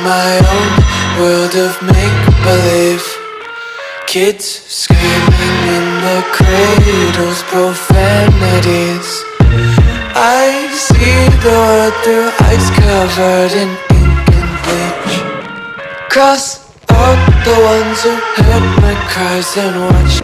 my own world of make-believe. Kids screaming in their cradles, profanities. I see the world through ice covered in ink and bleach. Cross out the ones who heard my cries and watched.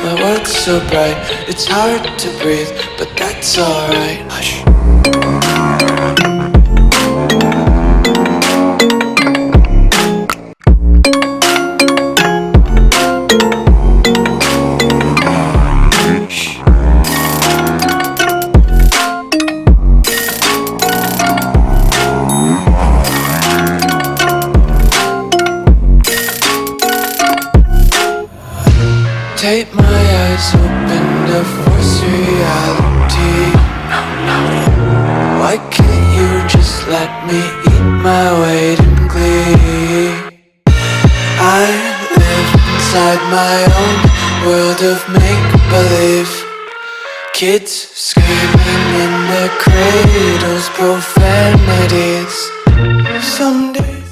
My world's so bright, it's hard to breathe, but that's alright. Hush. Take my eyes open to force reality. Why can't you just let me eat my weight in glee? I live inside my own world of make-believe. Kids screaming in their cradles, profanities. Someday